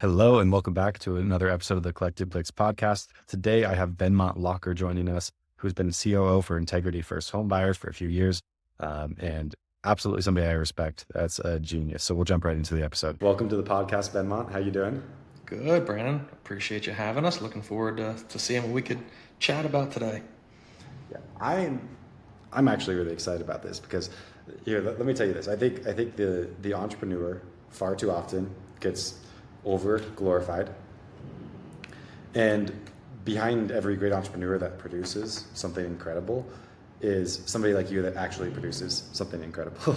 Hello and welcome back to another episode of the Collective Clicks podcast. Today I have Benmont Locker joining us, who's been COO for Integrity First Home Buyers for a few years, and absolutely somebody I respect. That's a genius. So we'll jump right into the episode. Welcome to the podcast, Benmont. How you doing? Good, Brandon. Appreciate you having us. Looking forward to seeing what we could chat about today. Yeah, I'm actually really excited about this because here, let me tell you this. I think the entrepreneur far too often gets over glorified. And behind every great entrepreneur that produces something incredible is somebody like you that actually produces something incredible.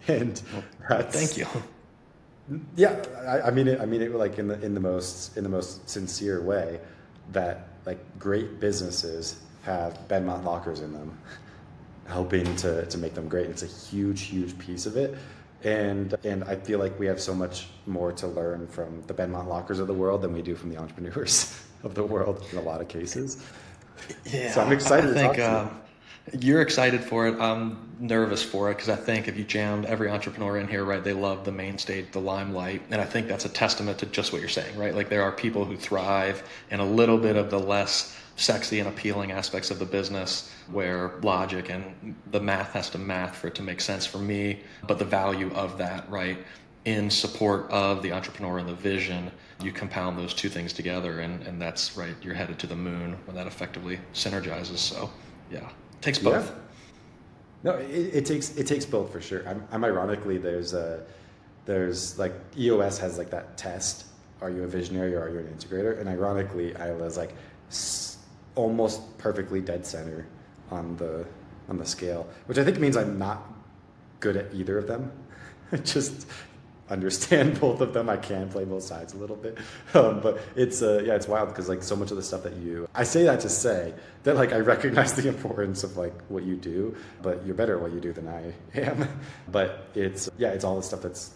And Well, that's thank you. yeah, I mean it like in the most sincere way that like great businesses have Benmont lockers in them, helping to make them great. It's a huge piece of it. And I feel like we have so much more to learn from the Benmont lockers of the world than we do from the entrepreneurs of the world in a lot of cases. So I'm Yeah, I excited to think talk to you. you're excited for it. I'm nervous for it because I think if you jammed every entrepreneur in here, right, they love the main stage, the limelight. And I think that's a testament to just what you're saying, right? Like there are people who thrive in a little bit of the less sexy and appealing aspects of the business where logic and the math has to math for it to make sense for me. But the value of that, right, in support of the entrepreneur and the vision, you compound those two things together and that's right, you're headed to the moon when that effectively synergizes. So yeah, takes Yeah. both. No, it takes both for sure. I'm ironically there's like EOS has like that test. Are you a visionary or are you an integrator? And ironically, I was like almost perfectly dead center on the scale, which I think means I'm not good at either of them. I just understand both of them. I can play both sides a little bit, but yeah, it's wild because like so much of the stuff that I say that to say that like I recognize the importance of like what you do, but you're better at what you do than I am. But it's all the stuff that's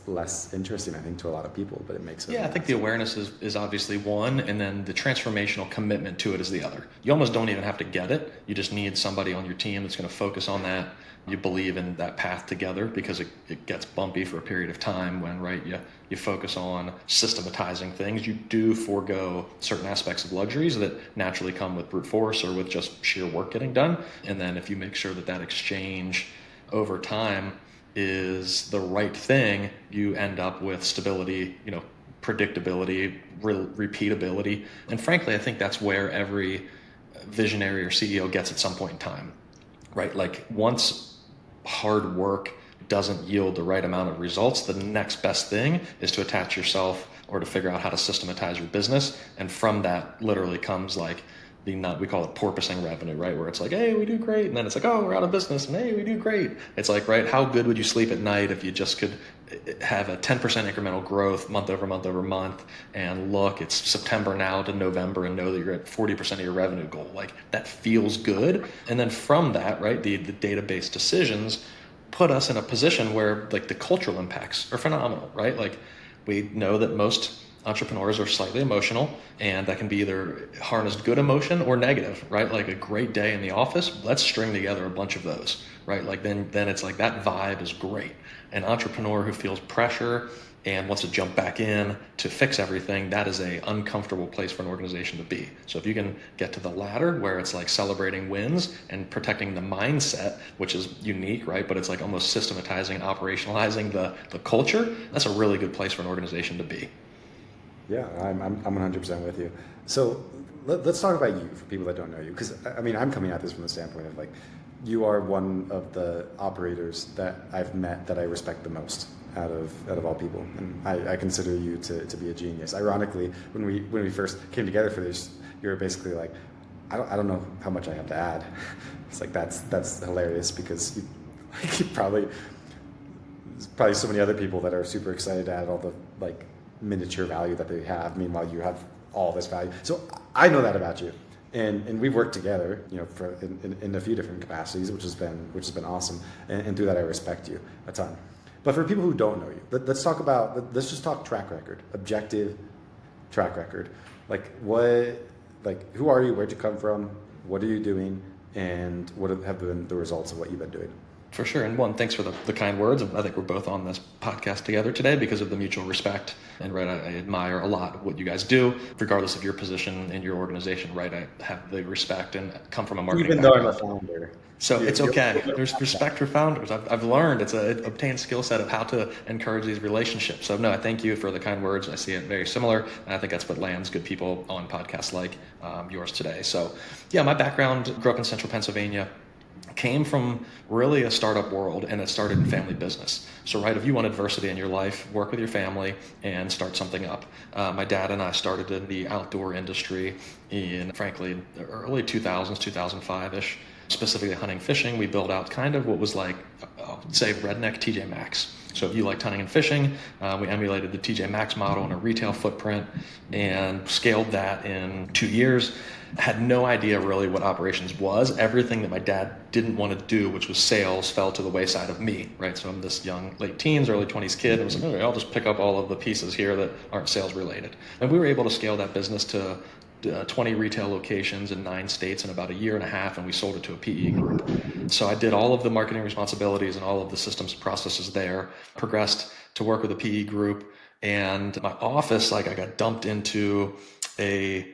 less interesting I think to a lot of people, but it makes it Yeah, I think the massive. awareness is obviously one, and then the transformational commitment to it is the other. You almost don't even have to get it. You just need somebody on your team that's going to focus on that. You believe in that path together because it gets bumpy for a period of time when, right, you focus on systematizing things. You do forego certain aspects of luxuries that naturally come with brute force or with just sheer work getting done. And then if you make sure that that exchange over time is the right thing, you end up with stability, predictability, repeatability. And frankly, I think that's where every visionary or CEO gets at some point in time, right? Like once hard work doesn't yield the right amount of results, the next best thing is to attach yourself or to figure out how to systematize your business. And from that literally comes like we call it porpoising revenue, right? Where it's like, hey, we do great. And then it's like, oh, we're out of business. And hey, we do great. It's like, right, how good would you sleep at night if you just could have a 10% incremental growth month over month over month and look, it's September now to November and know that you're at 40% of your revenue goal. Like that feels good. And then from that, right, the database decisions put us in a position where like the cultural impacts are phenomenal, right? Like we know that most entrepreneurs are slightly emotional and that can be either harnessed good emotion or negative, right? Like a great day in the office, let's string together a bunch of those, right? Like then it's like that vibe is great. An entrepreneur who feels pressure and wants to jump back in to fix everything, that is a uncomfortable place for an organization to be. So if you can get to the latter where it's like celebrating wins and protecting the mindset, which is unique, right? But it's like almost systematizing, operationalizing the culture, that's a really good place for an organization to be. Yeah, I'm 100% with you. So let's talk about you for people that don't know you, because I mean I'm coming at this from the standpoint of like you are one of the operators that I've met that I respect the most out of all people, and I consider you to be a genius. Ironically, when we first came together for this, you were basically like, I don't know how much I have to add. It's like that's hilarious because like, there's probably so many other people that are super excited to add all the like miniature value that they have. Meanwhile, you have all this value. So I know that about you, and we've worked together, for in a few different capacities, which has been awesome. And through that, I respect you a ton. But for people who don't know you, let's just talk track record, objective track record. Who are you? Where'd you come from? What are you doing? And what have been the results of what you've been doing? For sure. And one, thanks for the kind words. I think we're both on this podcast together today because of the mutual respect. And right, I admire a lot what you guys do, regardless of your position in your organization. Right, I have the respect and come from a marketing Even though I'm a background. founder. So it's okay. You're There's respect for founders. I've learned it's a obtained skill set of how to encourage these relationships. So no, I thank you for the kind words. I see it very similar. And I think that's what lands good people on podcasts like yours today. So yeah, my background, grew up in central Pennsylvania, came from really a startup world, and it started in family business. So right, if you want adversity in your life, work with your family and start something up. My dad and I started in the outdoor industry in, frankly, the early 2000s, 2005-ish, specifically hunting, fishing. We built out kind of what was like, say, redneck TJ Maxx. So if you liked hunting and fishing, we emulated the TJ Maxx model in a retail footprint and scaled that in 2 years. Had no idea really what operations was. Everything that my dad didn't want to do, which was sales, fell to the wayside of me, right? So I'm this young, late teens, early 20s kid, and was like, okay, I'll just pick up all of the pieces here that aren't sales related. And we were able to scale that business to 20 retail locations in 9 states in about a year and a half, and we sold it to a PE group. So I did all of the marketing responsibilities and all of the systems processes there, progressed to work with a PE group, and my office, like, I got dumped into a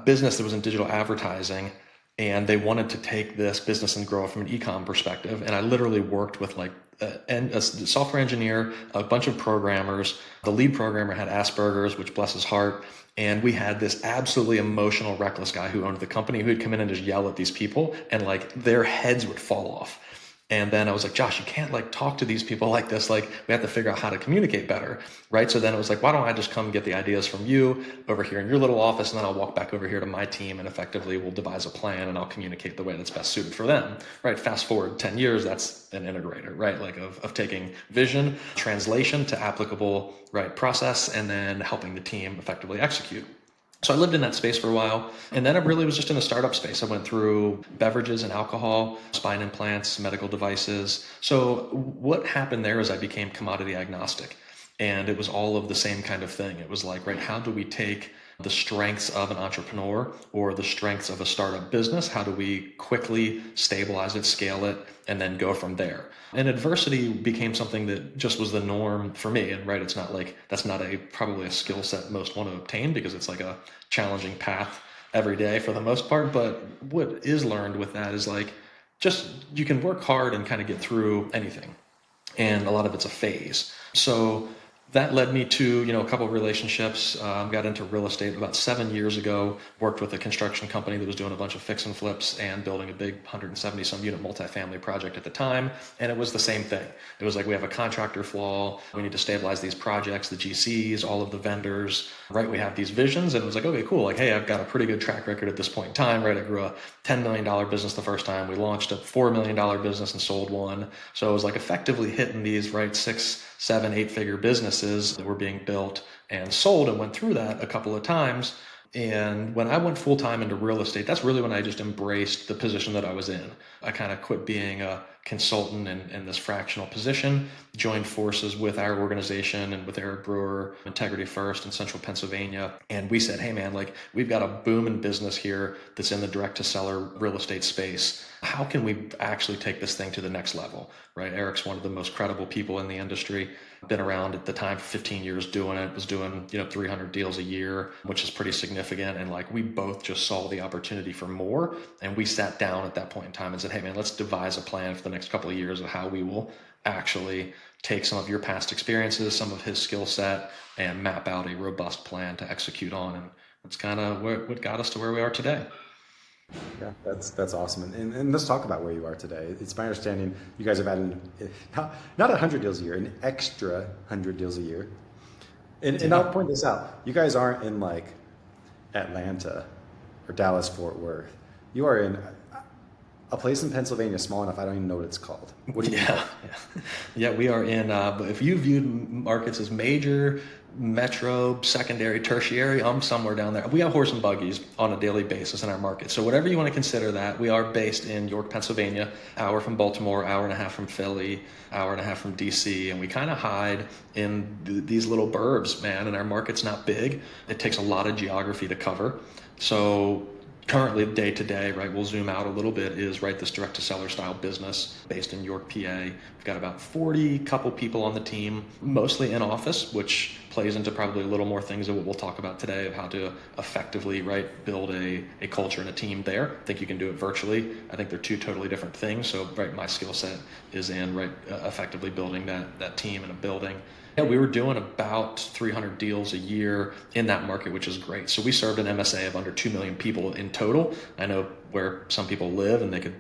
business that was in digital advertising, and they wanted to take this business and grow it from an e-com perspective. And I literally worked with like a software engineer, a bunch of programmers. The lead programmer had Asperger's, which, bless his heart. And we had this absolutely emotional, reckless guy who owned the company who would come in and just yell at these people, and like their heads would fall off. And then I was like, Josh, you can't like talk to these people like this. Like, we have to figure out how to communicate better, right? So then it was like, why don't I just come get the ideas from you over here in your little office, and then I'll walk back over here to my team, and effectively we'll devise a plan, and I'll communicate the way that's best suited for them, right? Fast forward 10 years, that's an integrator, right? Like of taking vision, translation to applicable, right, process, and then helping the team effectively execute. So I lived in that space for a while, and then it really was just in the startup space. I went through beverages and alcohol, spine implants, medical devices. So what happened there is I became commodity agnostic, and it was all of the same kind of thing. It was like, right, how do we take the strengths of an entrepreneur or the strengths of a startup business? How do we quickly stabilize it, scale it, and then go from there? And adversity became something that just was the norm for me. And right, it's not like, that's not probably a skill set most want to obtain, because it's like a challenging path every day for the most part. But what is learned with that is like, just, you can work hard and kind of get through anything. And a lot of it's a phase. So that led me to, a couple of relationships. Got into real estate about 7 years ago, worked with a construction company that was doing a bunch of fix and flips and building a big 170 some unit multifamily project at the time. And it was the same thing. It was like, we have a contractor flaw. We need to stabilize these projects, the GCs, all of the vendors, right? We have these visions. And it was like, okay, cool. Like, hey, I've got a pretty good track record at this point in time, right? I grew a $10 million business the first time. We launched a $4 million business and sold one. So it was like effectively hitting these, right, 6, 7, 8-figure businesses that were being built and sold, and went through that a couple of times. And when I went full time into real estate, that's really when I just embraced the position that I was in. I kind of quit being a consultant in this fractional position, joined forces with our organization and with Eric Brewer, Integrity First in central Pennsylvania. And we said, hey man, like, we've got a booming business here that's in the direct to seller real estate space. How can we actually take this thing to the next level, right? Eric's one of the most credible people in the industry. Been around at the time for 15 years doing it, was doing, 300 deals a year, which is pretty significant. And like, we both just saw the opportunity for more. And we sat down at that point in time and said, hey man, let's devise a plan for the next couple of years of how we will actually take some of your past experiences, some of his skill set, and map out a robust plan to execute on. And that's kind of what got us to where we are today. Yeah, that's awesome. And let's talk about where you are today. It's my understanding you guys have added not 100 deals a year, an extra 100 deals a year. And I'll point this out. You guys aren't in like Atlanta or Dallas, Fort Worth. You are in a place in Pennsylvania small enough I don't even know what it's called. What do you call it? Yeah, we are in, if you viewed markets as major, metro, secondary, tertiary, I'm somewhere down there. We have horse and buggies on a daily basis in our market. So whatever you want to consider that, we are based in York, Pennsylvania, hour from Baltimore, hour and a half from Philly, hour and a half from DC. And we kind of hide in these little burbs, man. And our market's not big. It takes a lot of geography to cover. So Currently, day to day, right, we'll zoom out a little bit, is right, this direct to seller style business based in York, PA. We've got about 40 couple people on the team, mostly in office, which plays into probably a little more things of what we'll talk about today of how to effectively, right, build a culture and a team there. I think you can do it virtually. I think they're two totally different things. So, right, my skill set is in, right, effectively building that team in a building. Yeah, we were doing about 300 deals a year in that market, which is great. So we served an MSA of under 2 million people in total. I know where some people live and they could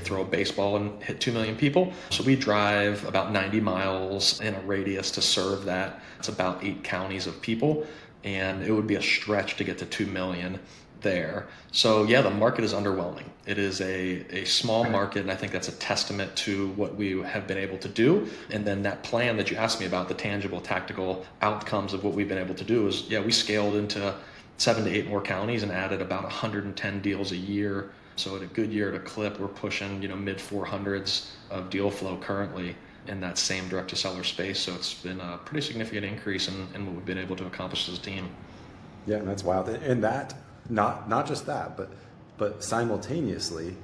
throw a baseball and hit 2 million people. So we drive about 90 miles in a radius to serve that. It's about 8 counties of people. And it would be a stretch to get to 2 million there. So yeah, the market is underwhelming. It is a small market, and I think that's a testament to what we have been able to do. And then that plan that you asked me about, the tangible, tactical outcomes of what we've been able to do is, yeah, we scaled into 7 to 8 more counties and added about 110 deals a year. So at a good year at a clip, we're pushing, mid 400s of deal flow currently in that same direct to seller space. So it's been a pretty significant increase in what we've been able to accomplish as a team. Yeah, that's wild. And that, not just that, but simultaneously,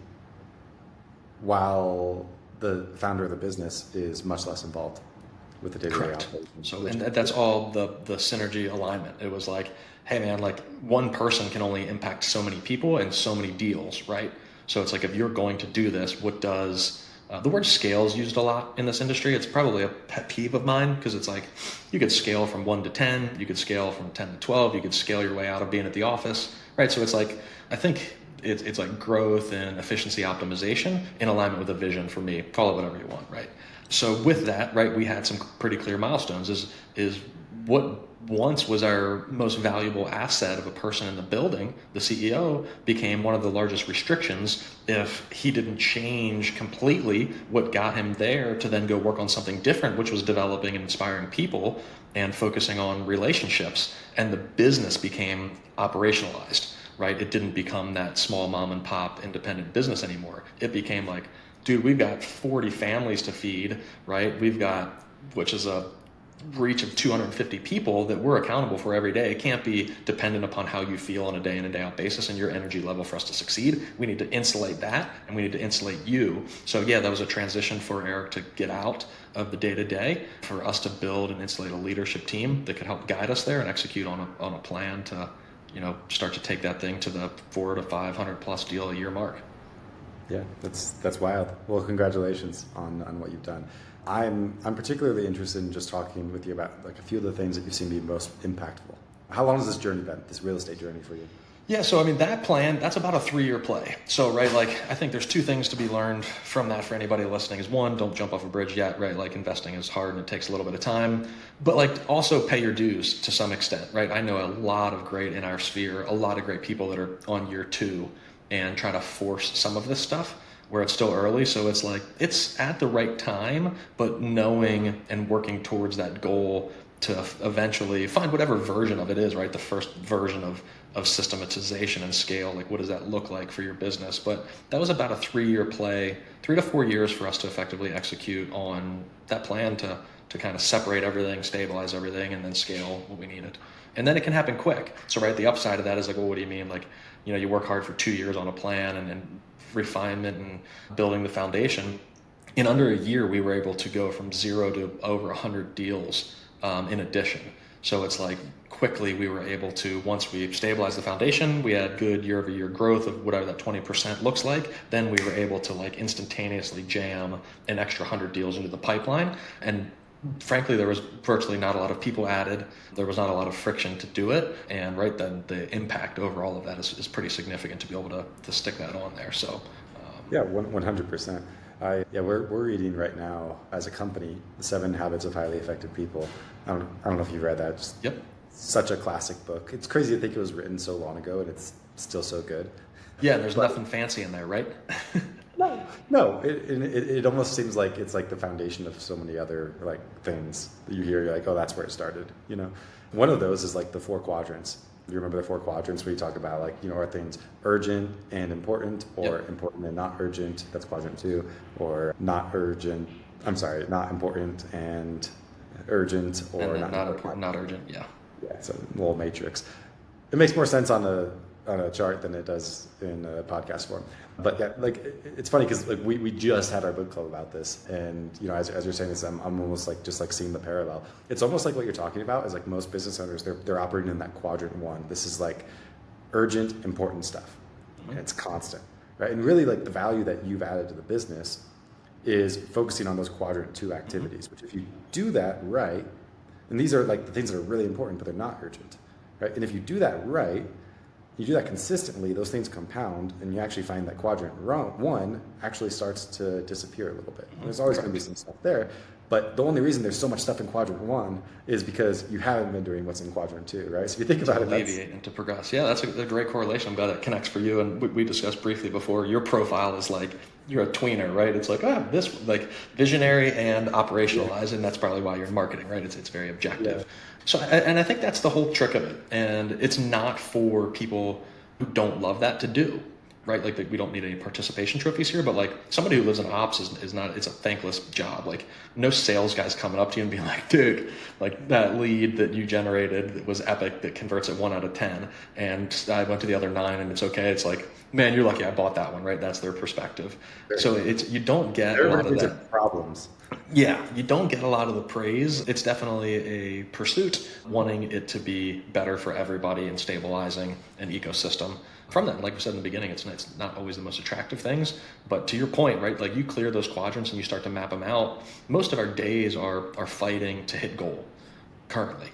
while the founder of the business is much less involved with the day-to-day operation. So, and that's all the synergy alignment. It was like, hey man, like one person can only impact so many people and so many deals, right? So it's like, if you're going to do this, what does the word scale is used a lot in this industry. It's probably a pet peeve of mine, because it's like, you could scale from 1 to 10, you could scale from 10 to 12, you could scale your way out of being at the office, right? So it's like, I think it's like growth and efficiency optimization in alignment with a vision for me. Call it whatever you want, right? So with that, right, we had some pretty clear milestones. Is what once was our most valuable asset of a person in the building, the CEO, became one of the largest restrictions if he didn't change completely what got him there to then go work on something different, which was developing and inspiring people and focusing on relationships. And the business became operationalized, right? It didn't become that small mom and pop independent business anymore. It became like, dude, we've got 40 families to feed, right? We've got, which is a reach of 250 people that we're accountable for every day. It can't be dependent upon how you feel on a day in and day out basis and your energy level for us to succeed. We need to insulate that, and we need to insulate you. So yeah, that was a transition for Eric to get out of the day-to-day, for us to build and insulate a leadership team that could help guide us there and execute on a plan to, start to take that thing to the 400 to 500 plus deal a year mark. Yeah, that's wild. Well, congratulations on what you've done. I'm particularly interested in just talking with you about like a few of the things that you've seen be most impactful. How long has this journey been, this real estate journey for you? Yeah, so I mean, that plan, that's about a 3-year play. So, right, like, I think there's 2 things to be learned from that for anybody listening is, 1, don't jump off a bridge yet, right? Like, investing is hard and it takes a little bit of time, but like, also pay your dues to some extent, right? I know a lot of great in our sphere, a lot of great people that are on year 2 and try to force some of this stuff where it's still early. So it's like, it's at the right time, but knowing and working towards that goal to eventually find whatever version of it is, right? The first version of systematization and scale, like what does that look like for your business? But that was about a 3-year play, 3 to 4 years for us to effectively execute on that plan to kind of separate everything, stabilize everything, and then scale what we needed. And then it can happen quick. So right, the upside of that is like, well, what do you mean? Like, you work hard for 2 years on a plan and refinement and building the foundation. In under a year, we were able to go from 0 to over 100 deals in addition. So it's like, quickly we were able to, once we stabilized the foundation, we had good year-over-year growth of whatever that 20% looks like, then we were able to like instantaneously jam an extra 100 deals into the pipeline. And frankly, there was virtually not a lot of people added. There was not a lot of friction to do it. And right then, the impact over all of that is pretty significant to be able to stick that on there. So yeah, 100%. We're reading right now as a company, The 7 Habits of Highly Effective People. I don't know if you've read that. Yep. Such a classic book. It's crazy to think it was written so long ago and it's still so good. Yeah, there's nothing fancy in there, right? No. It almost seems like it's like the foundation of so many other like things that you hear. You're like, oh, that's where it started. One of those is like the 4 quadrants. You remember the 4 quadrants where you talk about like, are things urgent and important, or important and not urgent? That's quadrant 2. Or not urgent. Not important and urgent, or and not important, not urgent. Yeah. Yeah, it's a little matrix. It makes more sense on a on a chart than it does in a podcast form. But yeah, like it's funny because like we just had our book club about this, and you know, as you're saying this, I'm almost like just like seeing the parallel. It's almost like what you're talking about is like most business owners, they're operating in that quadrant one. This is like urgent, important stuff, and it's constant, right? And really, like the value that you've added to the business is focusing on those quadrant two activities. Which if you do that right, and these are like the things that are really important, but they're not urgent, right? And if you do that right, you do that consistently, those things compound, and you actually find that quadrant one actually starts to disappear a little bit. There's always going to be some stuff there, but the only reason there's so much stuff in quadrant one is because you haven't been doing what's in quadrant two, right? So if you think about it, alleviate and to progress. Yeah, that's a great correlation. I'm glad that connects for you. And we discussed briefly before, your profile is like, you're a tweener, right? It's like, this like visionary and operationalize, and that's probably why you're in marketing, right? It's very objective. Yeah. So, and I think that's the whole trick of it. And it's not for people who don't love that to do, right? Like we don't need any participation trophies here, but like somebody who lives in ops is not, it's a thankless job. Like no sales guys coming up to you and being like, dude, like that lead that you generated was epic, that converts at 1 out of 10. And I went to the other 9 and it's okay. It's like, man, you're lucky I bought that one, right? That's their perspective. So you don't get a lot of that. Problems. Yeah, you don't get a lot of the praise. It's definitely a pursuit, wanting it to be better for everybody and stabilizing an ecosystem from that. Like we said in the beginning, it's not always the most attractive things, but to your point, right? Like you clear those quadrants and you start to map them out. Most of our days are fighting to hit goal currently.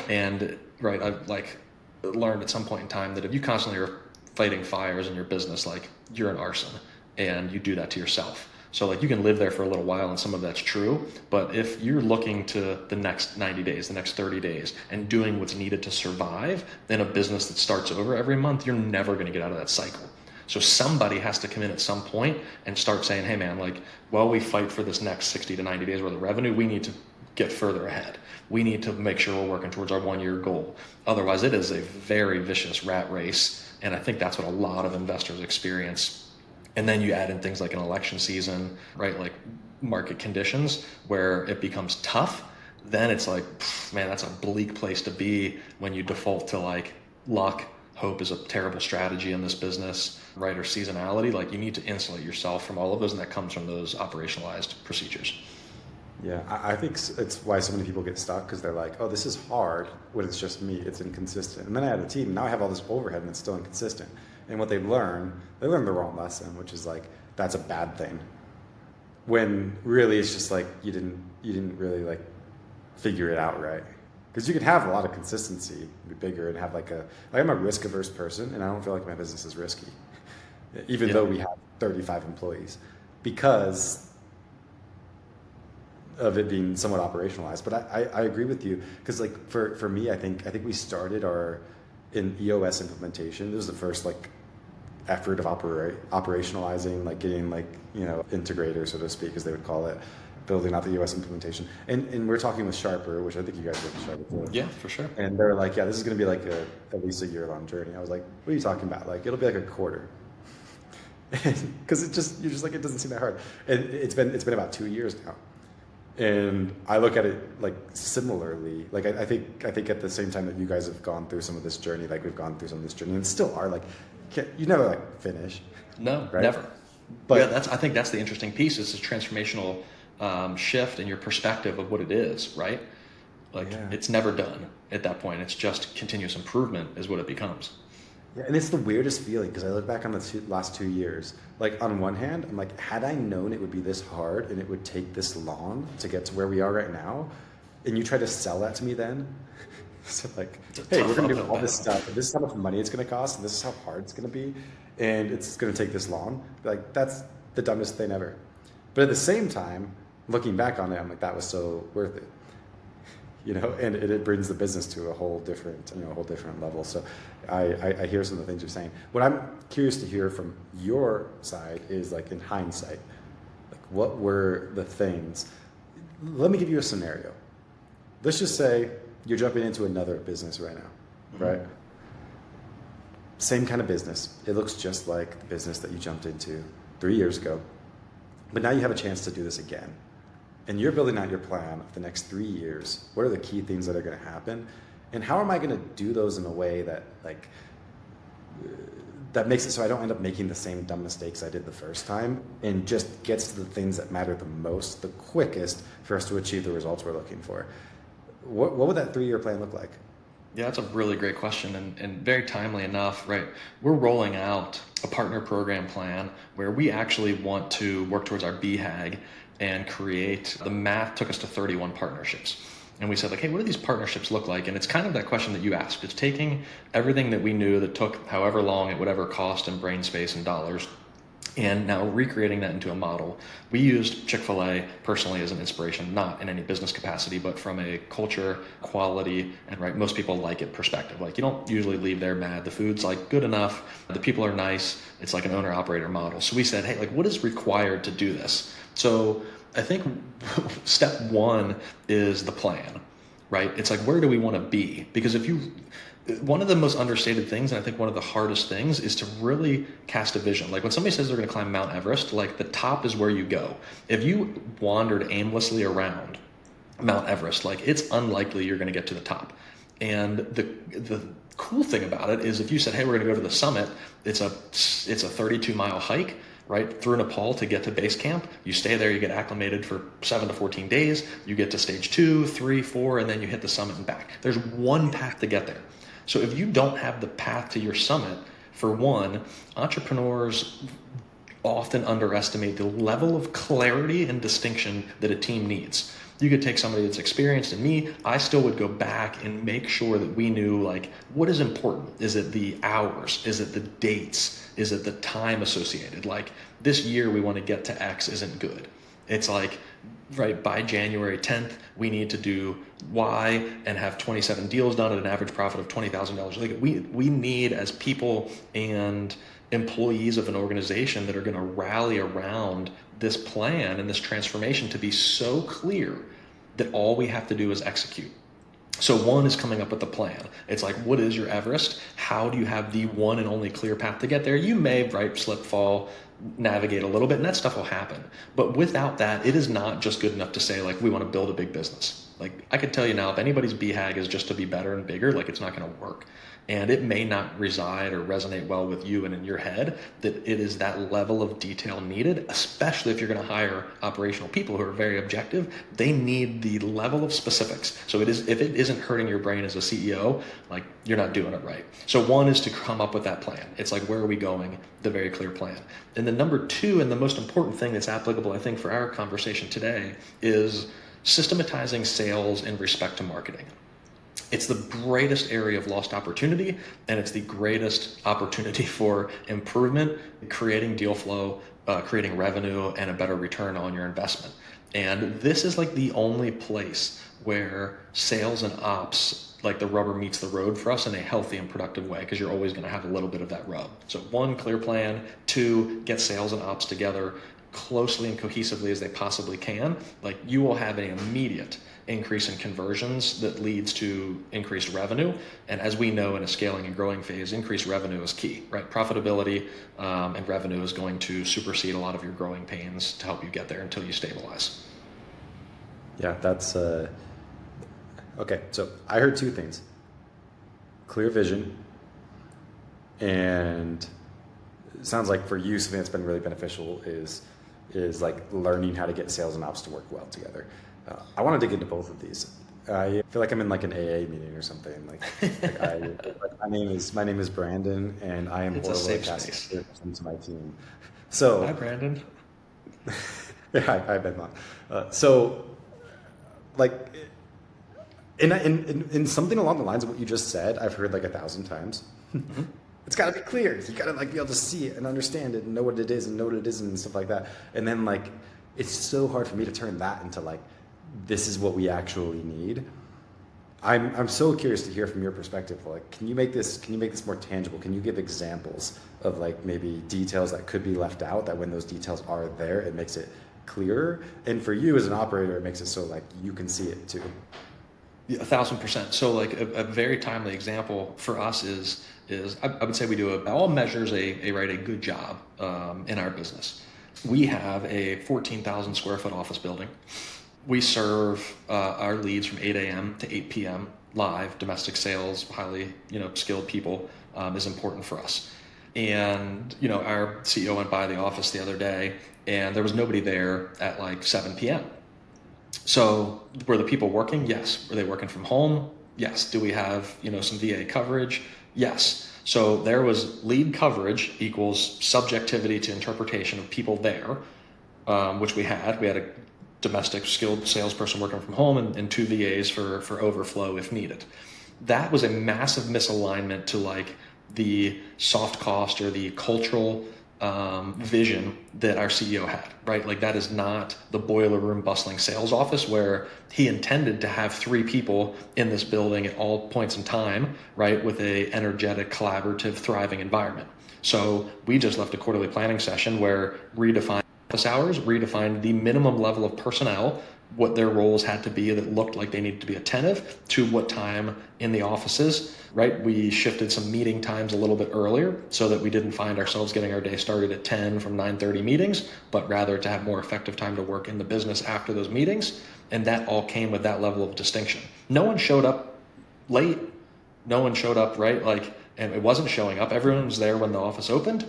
And right, I've like learned at some point in time that if you constantly are fighting fires in your business, like you're an arson and you do that to yourself. So like you can live there for a little while and some of that's true, but if you're looking to the next 90 days, the next 30 days and doing what's needed to survive, then a business that starts over every month, you're never going to get out of that cycle. So somebody has to come in at some point and start saying, hey man, like while we fight for this next 60 to 90 days worth of revenue, we need to get further ahead. We need to make sure we're working towards our 1-year goal. Otherwise it is a very vicious rat race. And I think that's what a lot of investors experience. And then you add in things like an election season, right? Like market conditions where it becomes tough. Then it's like, man, that's a bleak place to be when you default to like luck. Hope is a terrible strategy in this business, right? Or seasonality. Like you need to insulate yourself from all of those. And that comes from those operationalized procedures. Yeah, I think it's why so many people get stuck because they're like, oh, this is hard when it's just me. It's inconsistent. And then I had a team. And now I have all this overhead and it's still inconsistent. And what they learn the wrong lesson, which is like, that's a bad thing. When really it's just like, you didn't really like figure it out right. Because you can have a lot of consistency, be bigger and have I'm a risk averse person and I don't feel like my business is risky. Even though we have 35 employees because of it being somewhat operationalized. But I agree with you because like for me, I think we started in EOS implementation. This was the first like effort of operationalizing, like getting like, you know, integrator, so to speak, as they would call it, building out the EOS implementation. And we're talking with Sharper, which I think you guys worked with Sharper before. Yeah, for sure. And they're like, yeah, this is going to be like at least a year-long journey. I was like, what are you talking about? Like, it'll be like a quarter. Because you're just like, it doesn't seem that hard. And it's been about 2 years now. And I look at it like similarly. Like I think at the same time that you guys have gone through some of this journey, like we've gone through some of this journey, and still are like, you never like finish. No, right? Never. But yeah, I think that's the interesting piece. Is this transformational shift in your perspective of what it is, right? Like It's never done at that point. It's just continuous improvement is what it becomes. Yeah, and it's the weirdest feeling because I look back on the last 2 years. Like on one hand, I'm like, had I known it would be this hard and it would take this long to get to where we are right now, and you try to sell that to me then, so like, hey, we're going to do all this stuff, and this is how much money it's going to cost, and this is how hard it's going to be, and it's going to take this long. Like that's the dumbest thing ever. But at the same time, looking back on it, I'm like, that was so worth it. You know, and it brings the business to a whole different level. So I hear some of the things you're saying. What I'm curious to hear from your side is like in hindsight, like what were the things? Let me give you a scenario. Let's just say you're jumping into another business right now, right? Same kind of business. It looks just like the business that you jumped into 3 years ago. But now you have a chance to do this again. And you're building out your plan of the next 3 years. What are the key things that are going to happen? And how am I going to do those in a way that like that makes it so I don't end up making the same dumb mistakes I did the first time, and just gets to the things that matter the most, the quickest for us to achieve the results we're looking for. What would that 3-year plan look like? Yeah, that's a really great question, and very timely enough, right? We're rolling out a partner program plan where we actually want to work towards our BHAG and create, the math took us to 31 partnerships. And we said, like, hey, what do these partnerships look like? And it's kind of that question that you asked. It's taking everything that we knew that took however long at whatever cost and brain space and dollars, and now recreating that into a model. We used Chick-fil-A personally as an inspiration, not in any business capacity, but from a culture, quality, and right, most people like it perspective. Like, you don't usually leave there mad. The food's like good enough, the people are nice. It's like an owner-operator model. So we said, hey, like, what is required to do this? So I think step one is the plan, right? It's like, where do we want to be? Because one of the most understated things, and I think one of the hardest things, is to really cast a vision. Like when somebody says they're going to climb Mount Everest, like the top is where you go. If you wandered aimlessly around Mount Everest, like it's unlikely you're going to get to the top. And the cool thing about it is if you said, hey, we're going to go to the summit, it's a 32-mile hike, right, through Nepal to get to base camp. You stay there, you get acclimated for 7 to 14 days, you get to stage 2, 3, 4, and then you hit the summit and back. There's one path to get there. So if you don't have the path to your summit, for one, entrepreneurs often underestimate the level of clarity and distinction that a team needs. You could take somebody that's experienced, and me, I still would go back and make sure that we knew, like, what is important? Is it the hours? Is it the dates? Is it the time associated? Like, this year we want to get to X isn't good. It's like, right, by January 10th, we need to do Y and have 27 deals done at an average profit of $20,000. Like we need, as people and employees of an organization that are going to rally around this plan and this transformation, to be so clear that all we have to do is execute. So one is coming up with a plan. It's like, what is your Everest? How do you have the one and only clear path to get there? You may, right, slip, fall, navigate a little bit, and that stuff will happen. But without that, it is not just good enough to say, like, we want to build a big business. Like, I could tell you now, if anybody's BHAG is just to be better and bigger, like, it's not going to work. And it may not reside or resonate well with you and in your head that it is that level of detail needed, especially if you're going to hire operational people who are very objective. They need the level of specifics. So if it isn't hurting your brain as a CEO, like, you're not doing it right. So one is to come up with that plan. It's like, where are we going? The very clear plan. And then number two, and the most important thing that's applicable, I think, for our conversation today, is systematizing sales in respect to marketing. It's the greatest area of lost opportunity, and it's the greatest opportunity for improvement, creating deal flow, creating revenue, and a better return on your investment. And this is like the only place where sales and ops, like the rubber meets the road for us in a healthy and productive way, because you're always going to have a little bit of that rub. So one, clear plan. Two, get sales and ops together closely and cohesively as they possibly can. Like, you will have an immediate increase in conversions that leads to increased revenue. And as we know, in a scaling and growing phase, increased revenue is key, right? Profitability and revenue is going to supersede a lot of your growing pains to help you get there until you stabilize. Yeah, that's okay. So I heard two things: clear vision, and it sounds like for you, something that's been really beneficial is like learning how to get sales and ops to work well together. I want to dig into both of these. I feel like I'm in like an AA meeting or something. My name is Brandon, and I am It's horrible at casting to my team. So Hi, Brandon. yeah, hi Benmont. So like in something along the lines of what you just said, I've heard like 1,000 times. Mm-hmm. It's got to be clear. You got to like be able to see it and understand it and know what it is and know what it isn't and stuff like that. And then like, it's so hard for me to turn that into like, this is what we actually need. I'm so curious to hear from your perspective. Like, can you make this more tangible? Can you give examples of like maybe details that could be left out, that when those details are there, it makes it clearer? And for you as an operator, it makes it so like you can see it too. Yeah, 1,000%. So like a very timely example for us is I would say we do all measures a good job in our business. We have a 14,000 square foot office building. We serve our leads from 8 a.m. to 8 p.m. live, domestic sales, highly skilled people is important for us. And, you know, our CEO went by the office the other day and there was nobody there at like 7 p.m. So were the people working? Yes. Were they working from home? Yes. Do we have, you know, some VA coverage? Yes. So there was lead coverage equals subjectivity to interpretation of people there, which we had. We had a domestic skilled salesperson working from home and two VAs for overflow if needed. That was a massive misalignment to like the soft cost or the cultural vision that our CEO had, right? Like that is not the boiler room bustling sales office where he intended to have 3 people in this building at all points in time, right? With a energetic, collaborative, thriving environment. So we just left a quarterly planning session where redefined office hours, redefined the minimum level of personnel, what their roles had to be that looked like they needed to be attentive to what time in the offices, right? We shifted some meeting times a little bit earlier so that we didn't find ourselves getting our day started at 10 from 9:30 meetings, but rather to have more effective time to work in the business after those meetings. And that all came with that level of distinction. No one showed up late. No one showed up, right? Like, and it wasn't showing up. Everyone was there when the office opened.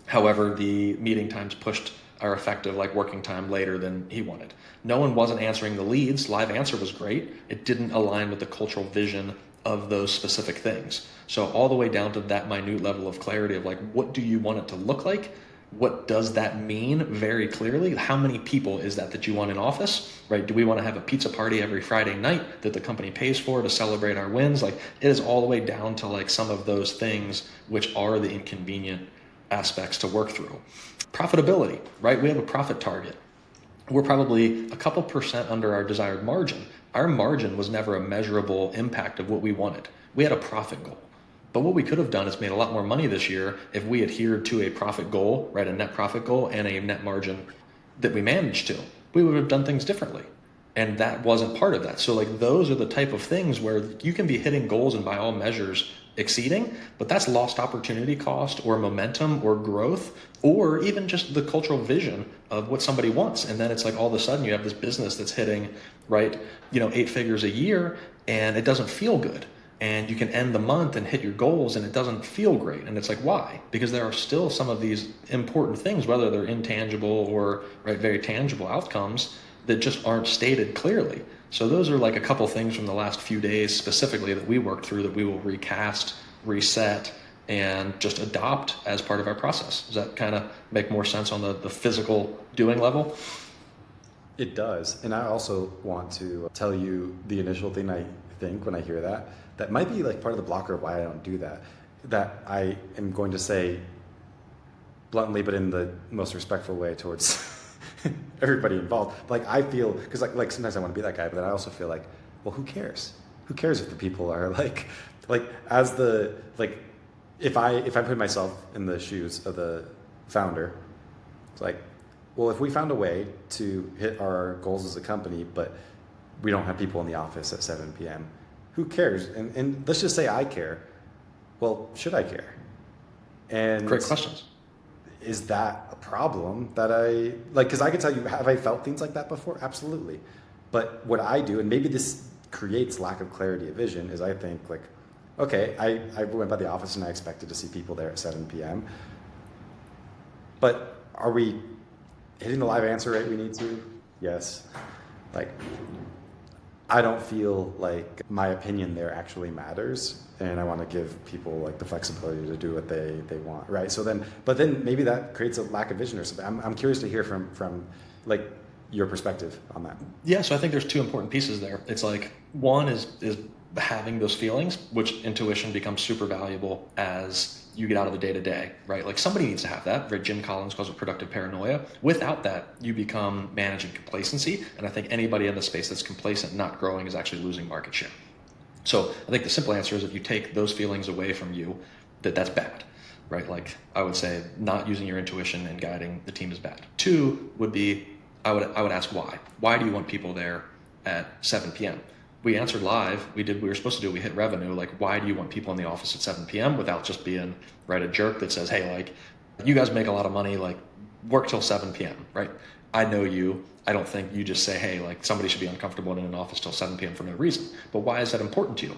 However, the meeting times pushed our effective like working time later than he wanted. No one wasn't answering the leads. Live answer was great. It didn't align with the cultural vision of those specific things. So all the way down to that minute level of clarity of like, what do you want it to look like? What does that mean very clearly? How many people is that you want in office, right? Do we want to have a pizza party every Friday night that the company pays for to celebrate our wins? Like it is all the way down to like some of those things which are the inconvenient aspects to work through. Profitability, right? We have a profit target. We're probably a couple percent under our desired margin. Our margin was never a measurable impact of what we wanted. We had a profit goal. But what we could have done is made a lot more money this year if we adhered to a profit goal, right? A net profit goal and a net margin that we managed to. We would have done things differently. And that wasn't part of that. So like those are the type of things where you can be hitting goals and by all measures exceeding, but that's lost opportunity cost or momentum or growth or even just the cultural vision of what somebody wants. And then it's like all of a sudden you have this business that's hitting, right, 8 figures a year and it doesn't feel good. And you can end the month and hit your goals and it doesn't feel great. And it's like, why? Because there are still some of these important things, whether they're intangible or right, very tangible outcomes that just aren't stated clearly. So those are like a couple things from the last few days specifically that we worked through that we will recast, reset, and just adopt as part of our process. Does that kind of make more sense on the physical doing level? It does. And I also want to tell you the initial thing I think when I hear that might be like part of the blocker of why I don't do that I am going to say bluntly, but in the most respectful way towards everybody involved. Like I feel, because like sometimes I want to be that guy, but then I also feel like, well, who cares? Who cares if the people are like as the, like, if I put myself in the shoes of the founder, it's like, well, if we found a way to hit our goals as a company, but we don't have people in the office at 7 p.m., who cares? And let's just say I care. Well, should I care? And great questions. Is that a problem that I, like, because I can tell you, have I felt things like that before? Absolutely. But what I do, and maybe this creates lack of clarity of vision, is I think like, okay, I went by the office and I expected to see people there at 7 p.m. But are we hitting the live answer rate we need to? Yes. Like, I don't feel like my opinion there actually matters, and I want to give people like the flexibility to do what they want, right? So then, but then maybe that creates a lack of vision or something. I'm curious to hear from like your perspective on that. Yeah, so I think there's 2 important pieces there. It's like one is having those feelings, which intuition becomes super valuable as you get out of the day-to-day, right? Like somebody needs to have that, right? Jim Collins calls it productive paranoia. Without that, you become managing complacency. And I think anybody in the space that's complacent, not growing, is actually losing market share. So I think the simple answer is if you take those feelings away from you, that's bad, right? Like I would say not using your intuition and guiding the team is bad. 2 would be, I would ask why. Why do you want people there at 7 p.m.? We answered live. We did what we were supposed to do. We hit revenue. Like, why do you want people in the office at 7 p.m. without just being, right, a jerk that says, hey, like, you guys make a lot of money, like, work till 7 p.m., right? I know you. I don't think you just say, hey, like, somebody should be uncomfortable in an office till 7 p.m. for no reason. But why is that important to you?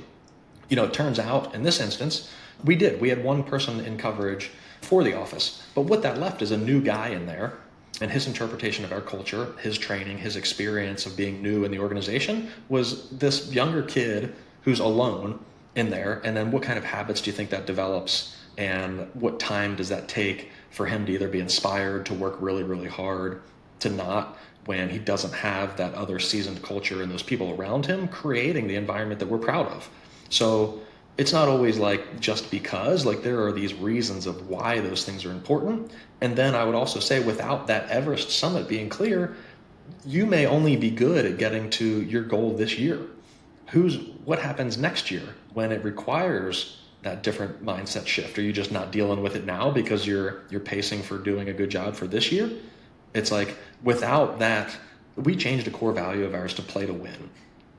It turns out in this instance, We did. We had one person in coverage for the office, but what that left is a new guy in there, and his interpretation of our culture, his training, his experience of being new in the organization was this younger kid who's alone in there. And then what kind of habits do you think that develops? And what time does that take for him to either be inspired to work really, really hard, to not, when he doesn't have that other seasoned culture and those people around him creating the environment that we're proud of? So it's not always like just because, like there are these reasons of why those things are important. And then I would also say, without that Everest summit being clear, you may only be good at getting to your goal this year. What happens next year when it requires that different mindset shift? Are you just not dealing with it now because you're pacing for doing a good job for this year? It's like, without that, we changed a core value of ours to play to win.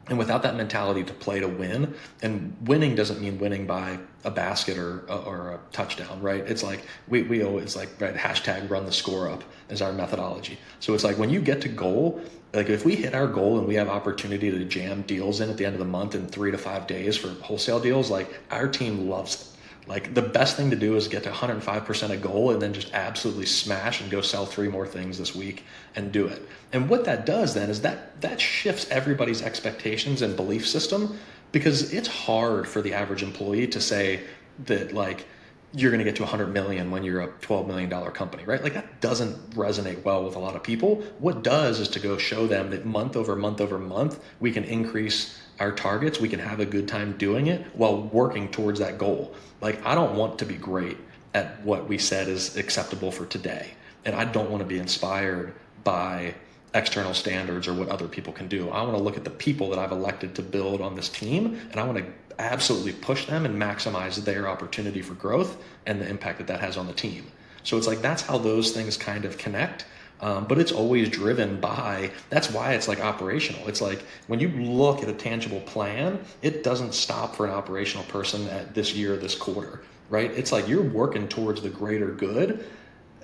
And without that mentality to play to win, and winning doesn't mean winning by a basket or a touchdown, right? It's like we always like, right, hashtag run the score up is our methodology. So it's like when you get to goal, like if we hit our goal and we have opportunity to jam deals in at the end of the month in 3 to 5 days for wholesale deals, like our team loves it. Like the best thing to do is get to 105% a goal and then just absolutely smash and go sell 3 more things this week and do it. And what that does then is that shifts everybody's expectations and belief system, because it's hard for the average employee to say that like you're going to get to 100 million when you're a $12 million company, right? Like that doesn't resonate well with a lot of people. What does is to go show them that month over month over month, we can increase our targets, we can have a good time doing it while working towards that goal. Like I don't want to be great at what we said is acceptable for today. And I don't want to be inspired by external standards or what other people can do. I want to look at the people that I've elected to build on this team, and I want to absolutely push them and maximize their opportunity for growth and the impact that that has on the team. So it's like, that's how those things kind of connect. But it's always driven by, that's why it's like operational. It's like when you look at a tangible plan, it doesn't stop for an operational person at this year, this quarter, right? It's like you're working towards the greater good.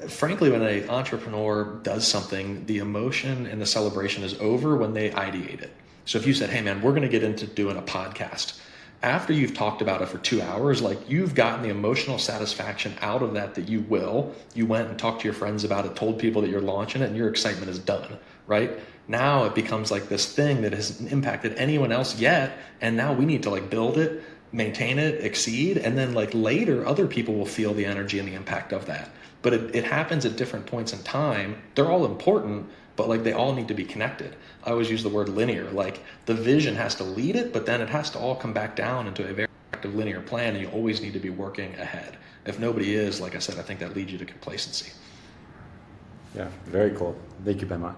Frankly, when an entrepreneur does something, the emotion and the celebration is over when they ideate it. So if you said, hey man, we're going to get into doing a podcast, after you've talked about it for 2 hours, like you've gotten the emotional satisfaction out of that you went and talked to your friends about it, told people that you're launching it, and your excitement is done, right? Now it becomes like this thing that hasn't impacted anyone else yet. And now we need to like build it, maintain it, exceed. And then like later, other people will feel the energy and the impact of that. But it happens at different points in time. They're all important, but like they all need to be connected. I always use the word linear, like the vision has to lead it, but then it has to all come back down into a very active linear plan, and you always need to be working ahead. If nobody is, like I said, I think that leads you to complacency. Yeah, very cool. Thank you, Benmont.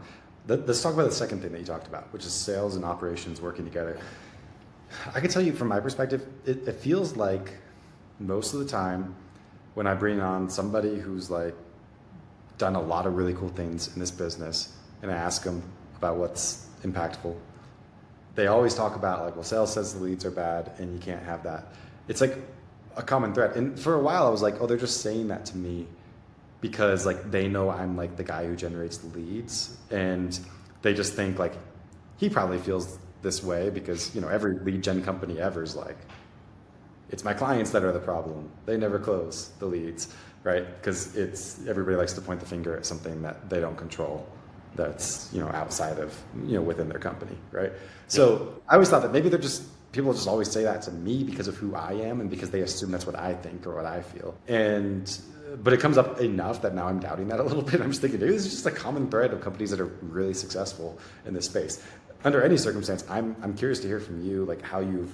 Let's talk about the second thing that you talked about, which is sales and operations working together. I can tell you from my perspective, it feels like most of the time when I bring on somebody who's like done a lot of really cool things in this business and I ask them about what's impactful, they always talk about like, well, sales says the leads are bad and you can't have that. It's like a common thread. And for a while I was like, oh, they're just saying that to me because like they know I'm like the guy who generates the leads, and they just think like he probably feels this way because, you know, every lead gen company ever is like, it's my clients that are the problem. They never close the leads, right? Because everybody likes to point the finger at something that they don't control, that's, you know, outside of, you know, within their company, right? So I always thought that maybe people just always say that to me because of who I am and because they assume that's what I think or what I feel. But it comes up enough that now I'm doubting that a little bit. I'm just thinking, maybe this is just a common thread of companies that are really successful in this space. Under any circumstance, I'm curious to hear from you, like how you've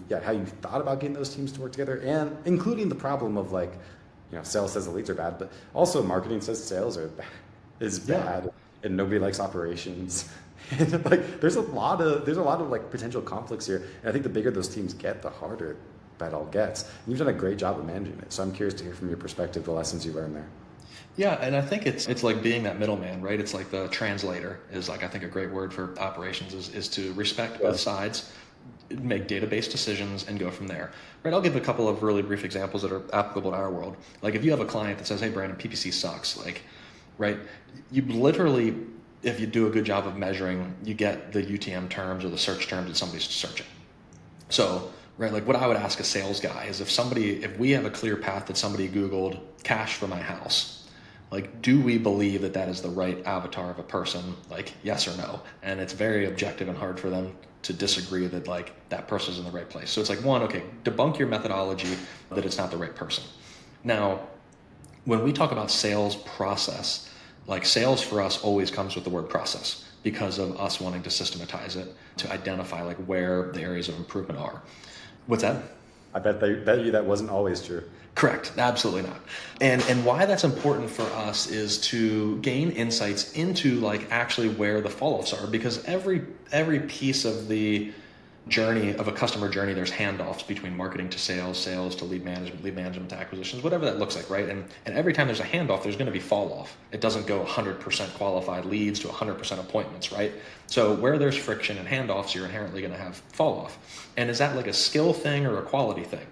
thought about getting those teams to work together, and including the problem of like, you know, sales says the leads are bad, but also marketing says sales is bad, and nobody likes operations. And like, there's a lot of like potential conflicts here, and I think the bigger those teams get, the harder that all gets. And you've done a great job of managing it, so I'm curious to hear from your perspective the lessons you learned there. Yeah, and I think it's like being that middleman, right? It's like the translator is like, I think a great word for operations is to respect both sides, make database decisions, and go from there, right? I'll give a couple of really brief examples that are applicable to our world. Like if you have a client that says, hey, Brandon, PPC sucks, like, right? You literally, if you do a good job of measuring, you get the UTM terms or the search terms that somebody's searching. So right? Like what I would ask a sales guy is if we have a clear path that somebody Googled cash for my house, like, do we believe that that is the right avatar of a person? Like, yes or no? And it's very objective and hard for them to disagree that like that person's in the right place. So it's like, one, okay, debunk your methodology that it's not the right person. Now, when we talk about sales process, like sales for us always comes with the word process because of us wanting to systematize it to identify like where the areas of improvement are. What's that? I bet you that wasn't always true. Correct. Absolutely not. And why that's important for us is to gain insights into like actually where the fall-offs are, because every piece of the journey of a customer journey, there's handoffs between marketing to sales, sales to lead management to acquisitions, whatever that looks like, right? And every time there's a handoff, there's going to be fall off. It doesn't go 100% qualified leads to 100% appointments, right? So where there's friction and handoffs, you're inherently going to have fall off. And is that like a skill thing or a quality thing?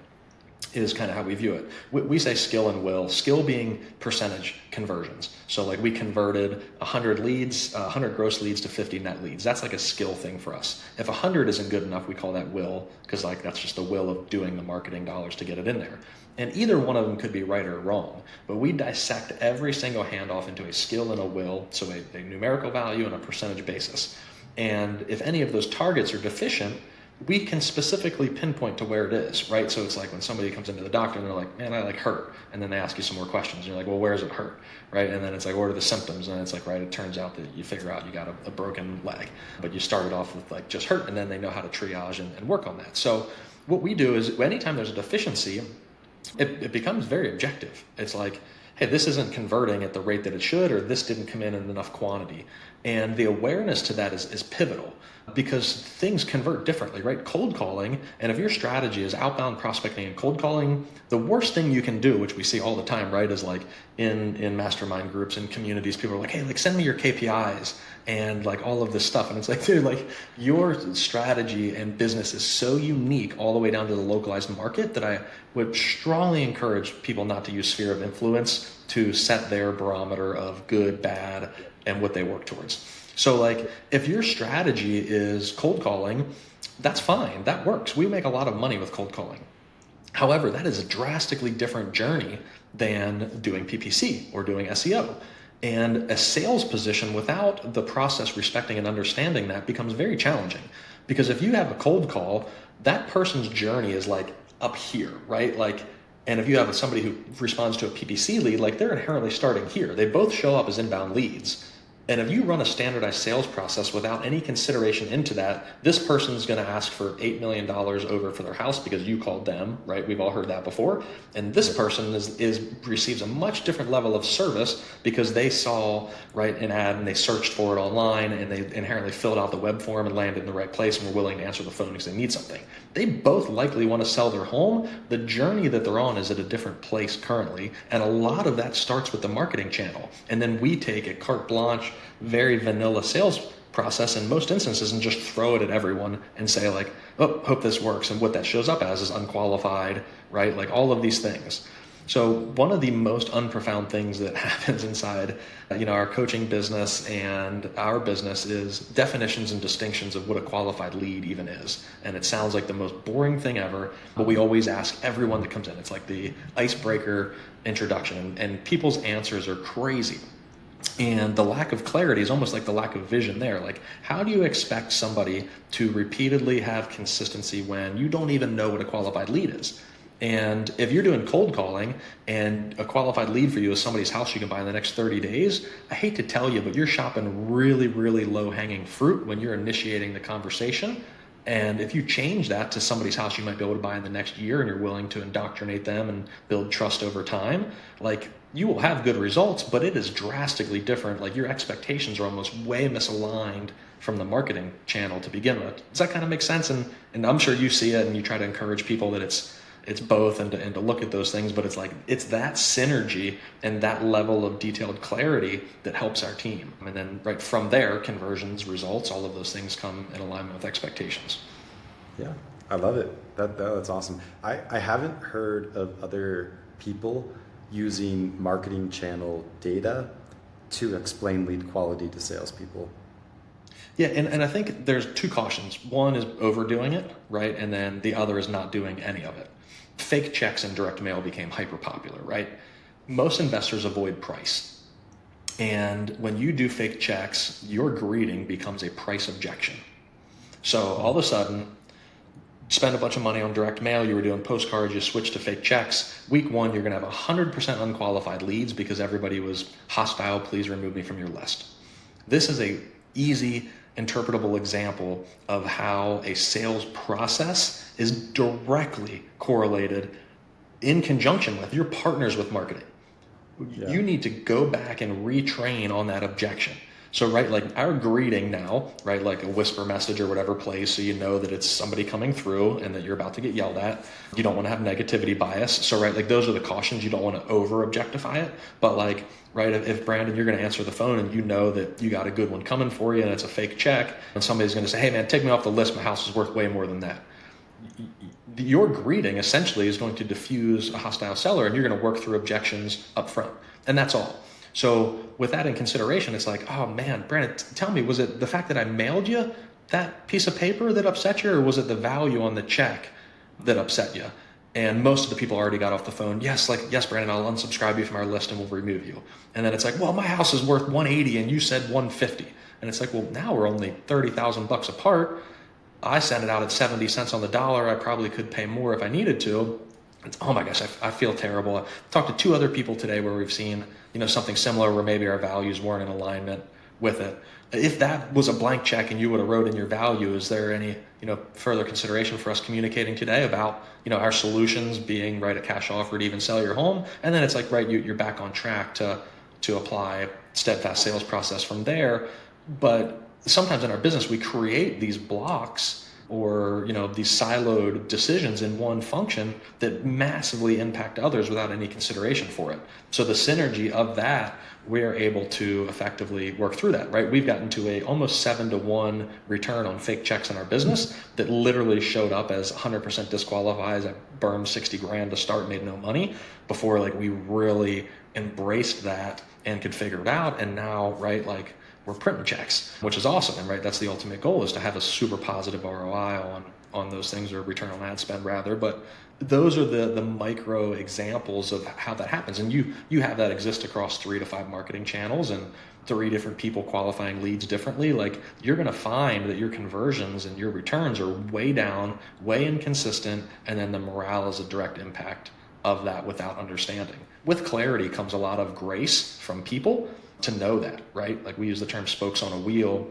Is kind of how we view it. We say skill and will, skill being percentage conversions. So like we converted 100 leads, 100 gross leads to 50 net leads. That's like a skill thing for us. If 100 isn't good enough, we call that will, because like that's just the will of doing the marketing dollars to get it in there. And either one of them could be right or wrong, but we dissect every single handoff into a skill and a will, so a numerical value and a percentage basis. And if any of those targets are deficient, we can specifically pinpoint to where it is, right? So it's like when somebody comes into the doctor and they're like, man, I like hurt. And then they ask you some more questions. And you're like, well, where does it hurt, right? And then it's like, what are the symptoms? And it's like, right, it turns out that you figure out you got a broken leg. But you started off with like just hurt, and then they know how to triage and work on that. So what we do is anytime there's a deficiency, it becomes very objective. It's like, hey, this isn't converting at the rate that it should, or this didn't come in enough quantity. And the awareness to that is pivotal, because things convert differently, right? Cold calling, and if your strategy is outbound prospecting and cold calling, the worst thing you can do, which we see all the time, right, is like in mastermind groups and communities, people are like, hey, like send me your KPIs and like all of this stuff. And it's like, dude, like your strategy and business is so unique all the way down to the localized market that I would strongly encourage people not to use sphere of influence to set their barometer of good, bad, and what they work towards. So like if your strategy is cold calling, that's fine. That works. We make a lot of money with cold calling. However, that is a drastically different journey than doing PPC or doing SEO. And a sales position without the process respecting and understanding that becomes very challenging. Because if you have a cold call, that person's journey is like up here, right? Like, and if you have somebody who responds to a PPC lead, like they're inherently starting here. They both show up as inbound leads. And if you run a standardized sales process without any consideration into that, this person's going to ask for $8 million over for their house because you called them, right? We've all heard that before. And this person receives a much different level of service because they saw, right, an ad and they searched for it online and they inherently filled out the web form and landed in the right place and were willing to answer the phone because they need something. They both likely want to sell their home. The journey that they're on is at a different place currently. And a lot of that starts with the marketing channel. And then we take a carte blanche, very vanilla sales process in most instances and just throw it at everyone and say like, oh, hope this works. And what that shows up as is unqualified, right? Like all of these things. So one of the most unprofound things that happens inside, our coaching business and our business is definitions and distinctions of what a qualified lead even is. And it sounds like the most boring thing ever, but we always ask everyone that comes in. It's like the icebreaker introduction, and people's answers are crazy. And the lack of clarity is almost like the lack of vision there. Like, how do you expect somebody to repeatedly have consistency when you don't even know what a qualified lead is? And if you're doing cold calling and a qualified lead for you is somebody's house you can buy in the next 30 days, I hate to tell you, but you're shopping really, really low-hanging fruit when you're initiating the conversation. And if you change that to somebody's house you might be able to buy in the next year and you're willing to indoctrinate them and build trust over time, like you will have good results, but it is drastically different. Like your expectations are almost way misaligned from the marketing channel to begin with. Does that kind of make sense? And I'm sure you see it and you try to encourage people that it's both and to look at those things, but it's like it's that synergy and that level of detailed clarity that helps our team. And then right from there, conversions, results, all of those things come in alignment with expectations. Yeah, I love it. That's awesome. I haven't heard of other people using marketing channel data to explain lead quality to salespeople. Yeah, and I think there's two cautions. One is overdoing it, right? And then the other is not doing any of it. Fake checks and direct mail became hyper popular, right? Most investors avoid price. And when you do fake checks, your greeting becomes a price objection. So all of a sudden, spend a bunch of money on direct mail, you were doing postcards, you switch to fake checks. Week one, you're going to have 100% unqualified leads because everybody was hostile, please remove me from your list. This is a easy, interpretable example of how a sales process is directly correlated in conjunction with your partners with marketing. Yeah. You need to go back and retrain on that objection. So, right, like our greeting now, right, like a whisper message or whatever plays so you know that it's somebody coming through and that you're about to get yelled at. You don't want to have negativity bias. So, right, like those are the cautions. You don't want to over objectify it. But like, right, if Brandon, you're going to answer the phone and you know that you got a good one coming for you and it's a fake check and somebody's going to say, hey man, take me off the list. My house is worth way more than that. Your greeting essentially is going to diffuse a hostile seller and you're going to work through objections up front. And that's all. So with that in consideration, it's like, oh man, Brandon, tell me, was it the fact that I mailed you that piece of paper that upset you, or was it the value on the check that upset you? And most of the people already got off the phone. Yes, Brandon, I'll unsubscribe you from our list and we'll remove you. And then it's like, well, my house is worth 180 and you said 150. And it's like, well, now we're only 30,000 bucks apart. I sent it out at 70 cents on the dollar. I probably could pay more if I needed to. Oh my gosh, I feel terrible. I talked to two other people today where we've seen, something similar where maybe our values weren't in alignment with it. If that was a blank check and you would have wrote in your value, is there any, further consideration for us communicating today about, our solutions being, right, a cash offer to even sell your home? And then it's like, right, you're back on track to apply steadfast sales process from there. But sometimes in our business, we create these blocks or these siloed decisions in one function that massively impact others without any consideration for it. So the synergy of that, we're able to effectively work through that, right? We've gotten to a almost 7-to-1 return on fake checks in our business that literally showed up as 100% disqualified. I burned 60 grand to start, made no money before we really embraced that and could figure it out. And now, right, we're printing checks, which is awesome. And right, that's the ultimate goal, is to have a super positive ROI on those things, or return on ad spend rather. But those are the micro examples of how that happens. And you have that exist across 3 to 5 marketing channels and 3 different people qualifying leads differently. You're going to find that your conversions and your returns are way down, way inconsistent. And then the morale is a direct impact of that without understanding. With clarity comes a lot of grace from people to know that, right? We use the term spokes on a wheel,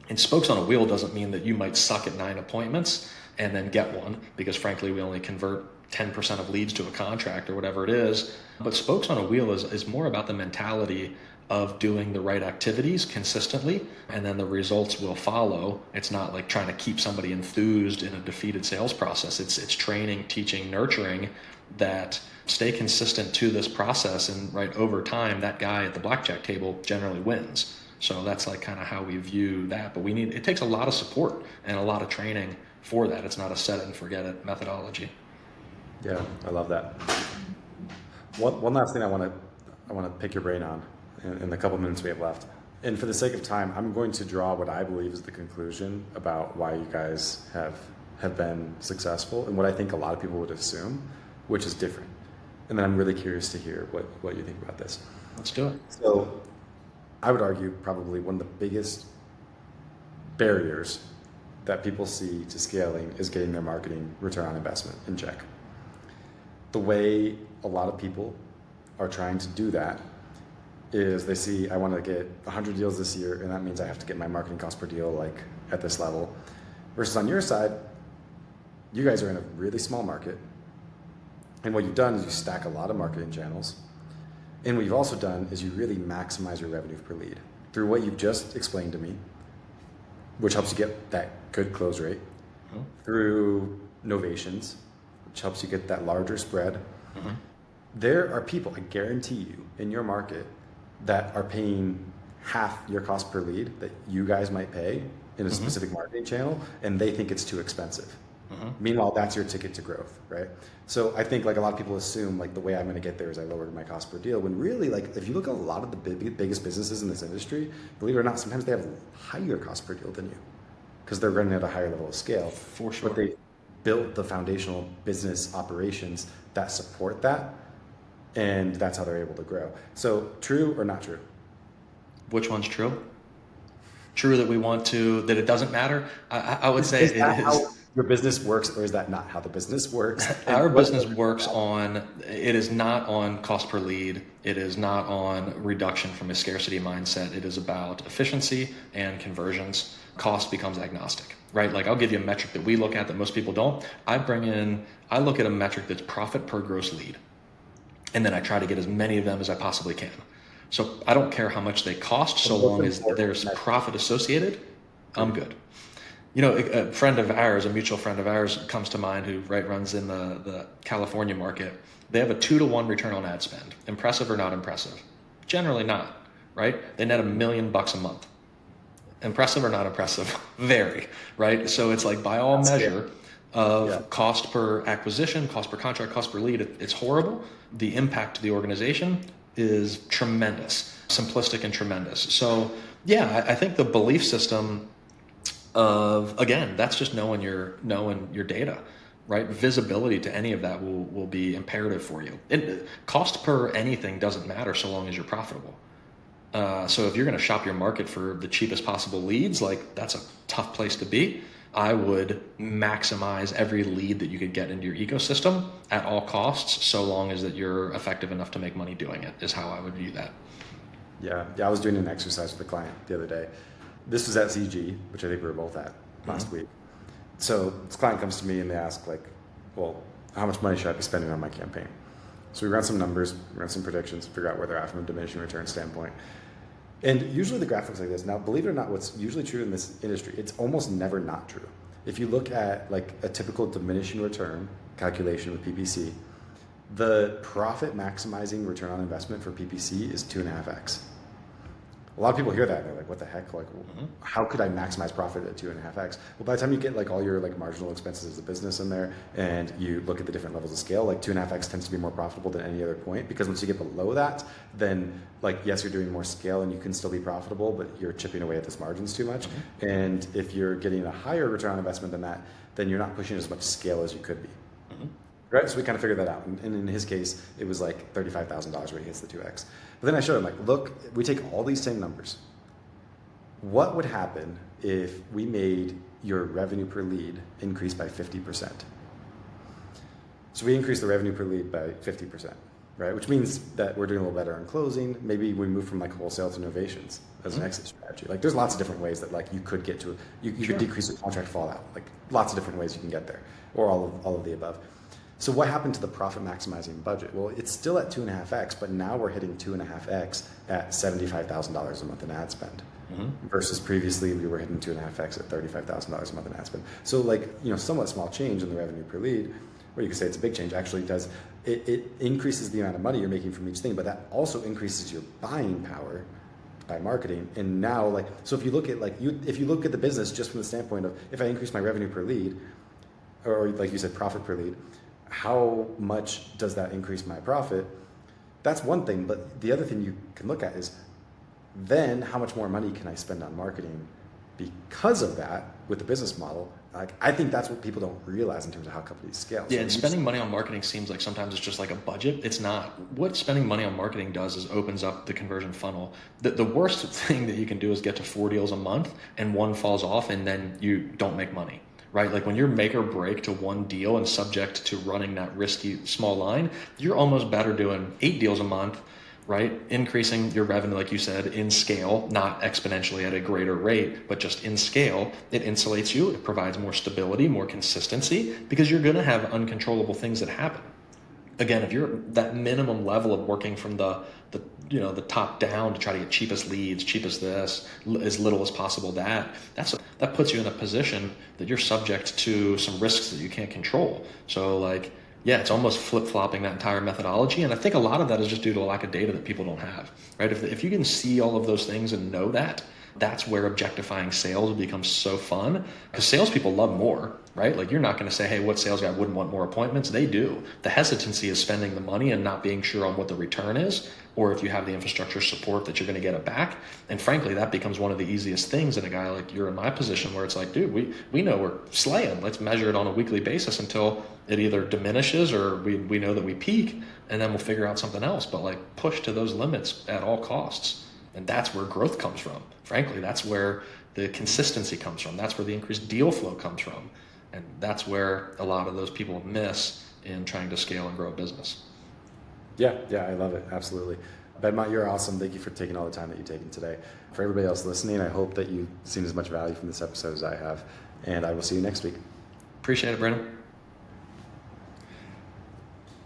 and spokes on a wheel doesn't mean that you might suck at 9 appointments and then get one, because frankly, we only convert 10% of leads to a contract or whatever it is. But spokes on a wheel is more about the mentality of doing the right activities consistently, and then the results will follow. It's not like trying to keep somebody enthused in a defeated sales process. It's training, teaching, nurturing that stay consistent to this process, and right over time, that guy at the blackjack table generally wins. So that's kind of how we view that. But it takes a lot of support and a lot of training for that. It's not a set it and forget it methodology. Yeah, I love that. One last thing I want to pick your brain on in the couple minutes we have left. And for the sake of time, I'm going to draw what I believe is the conclusion about why you guys have been successful, and what I think a lot of people would assume, which is different. And then I'm really curious to hear what you think about this. Let's do it. So I would argue probably one of the biggest barriers that people see to scaling is getting their marketing return on investment in check. The way a lot of people are trying to do that is they see, I want to get 100 deals this year, and that means I have to get my marketing cost per deal at this level. Versus on your side, you guys are in a really small market. And what you've done is you stack a lot of marketing channels. And what you've also done is you really maximize your revenue per lead through what you've just explained to me, which helps you get that good close rate, through novations, which helps you get that larger spread. There are people, I guarantee you, in your market that are paying half your cost per lead that you guys might pay in a specific marketing channel, and they think it's too expensive. Meanwhile, that's your ticket to growth, right? So I think like a lot of people assume like the way I'm going to get there is I lower my cost per deal, when really like if you look at a lot of the biggest businesses in this industry, believe it or not, sometimes they have higher cost per deal than you because they're running at a higher level of scale. For sure. But they built the foundational business operations that support that, and that's how they're able to grow. So true or not true? Which one's true? True that we want to, that it doesn't matter? I would say Is it that is. how your business works, or is that not how the business works? Our And what- business works on, it is not on cost per lead. It is not on reduction from a scarcity mindset. It is about efficiency and conversions. Cost becomes agnostic, right? Like I'll give you a metric that we look at that most people don't. I look at a metric that's profit per gross lead. And then I try to get as many of them as I possibly can. So I don't care how much they cost, so long as there's profit associated, I'm good. You know, a friend of ours, a mutual friend of ours comes to mind who runs in the California market. They have a 2-to-1 return on ad spend. Impressive or not impressive? Generally not, right? They net $1 million a month. Impressive or not impressive? Very, right? So it's like by all measure of cost per acquisition, cost per contract, cost per lead, it's horrible. The impact to the organization is tremendous, simplistic and tremendous. So yeah, I think the belief system of, again, that's just knowing your data, right? Visibility to any of that will be imperative for you. Cost per anything doesn't matter so long as you're profitable. So if you're going to shop your market for the cheapest possible leads, like that's a tough place to be. I would maximize every lead that you could get into your ecosystem at all costs, so long as that you're effective enough to make money doing it, is how I would view that. Yeah, I was doing an exercise with a client the other day. This was at CG, which I think we were both at last week. So this client comes to me and they ask like, well, how much money should I be spending on my campaign? So we run some numbers, we run some predictions, figure out where they're at from a diminishing return standpoint. And usually the graph looks like this. Now, believe it or not, what's usually true in this industry, it's almost never not true. If you look at like a typical diminishing return calculation with PPC, the profit maximizing return on investment for PPC is 2.5x. A lot of people hear that and they're like, what the heck? Like, how could I maximize profit at 2.5x? Well, by the time you get like all your like marginal expenses as a business in there and you look at the different levels of scale, like 2.5x tends to be more profitable than any other point, because once you get below that, then like, yes, you're doing more scale and you can still be profitable, but you're chipping away at those margins too much. And if you're getting a higher return on investment than that, then you're not pushing as much scale as you could be. Right, so we kind of figured that out, and in his case, it was like $35,000 where he hits the 2x. But then I showed him like, look, we take all these same numbers. What would happen if we made your revenue per lead increase by 50%? So we increased the revenue per lead by 50%, right? Which means that we're doing a little better on closing. Maybe we move from like wholesale to novations as an exit strategy. Like there's lots of different ways that like you could get to, you could decrease the contract fallout. Like lots of different ways you can get there, or all of the above. So what happened to the profit maximizing budget? Well, it's still at 2.5x, but now we're hitting 2.5x at $75,000 a month in ad spend. Versus previously we were hitting 2.5x at $35,000 a month in ad spend. So like, you know, somewhat small change in the revenue per lead, or you could say it's a big change, actually does, it increases the amount of money you're making from each thing, but that also increases your buying power by marketing. And now like, so if you look at like, if you look at the business just from the standpoint of, if I increase my revenue per lead, or like you said, profit per lead, how much does that increase my profit? That's one thing, but the other thing you can look at is then how much more money can I spend on marketing because of that with the business model? Like, I think that's what people don't realize in terms of how companies scale. Yeah, and spending money on marketing seems like sometimes it's just like a budget. It's not. What spending money on marketing does is opens up the conversion funnel. The worst thing that you can do is get to 4 deals a month and one falls off and then you don't make money. Right? Like when you're make or break to one deal and subject to running that risky small line, you're almost better doing 8 deals a month, right? Increasing your revenue, like you said, in scale, not exponentially at a greater rate, but just in scale. It insulates you. It provides more stability, more consistency, because you're going to have uncontrollable things that happen. Again, if you're that minimum level of working from the top down to try to get cheapest leads, cheapest this, as little as possible that puts you in a position that you're subject to some risks that you can't control. So like, yeah, it's almost flip-flopping that entire methodology. And I think a lot of that is just due to a lack of data that people don't have, right? If you can see all of those things and know that, That's where objectifying sales becomes so fun, because salespeople love more, right? Like, you're not going to say, hey, what sales guy wouldn't want more appointments? They do. The hesitancy is spending the money and not being sure on what the return is, or if you have the infrastructure support that you're going to get it back. And frankly, that becomes one of the easiest things in a guy like you're in my position, where it's like, dude, we know we're slaying. Let's measure it on a weekly basis until it either diminishes or we know that we peak, and then we'll figure out something else. But like, push to those limits at all costs. And that's where growth comes from. Frankly, that's where the consistency comes from. That's where the increased deal flow comes from. And that's where a lot of those people miss in trying to scale and grow a business. Yeah, I love it. Absolutely. Benmont, you're awesome. Thank you for taking all the time that you've taken today. For everybody else listening, I hope that you've seen as much value from this episode as I have. And I will see you next week. Appreciate it, Brandon.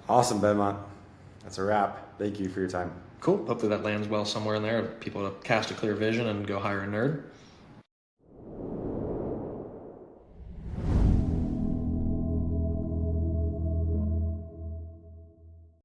Awesome, Benmont. That's a wrap. Thank you for your time. Cool. Hopefully that lands well somewhere in there. People to cast a clear vision and go hire a nerd.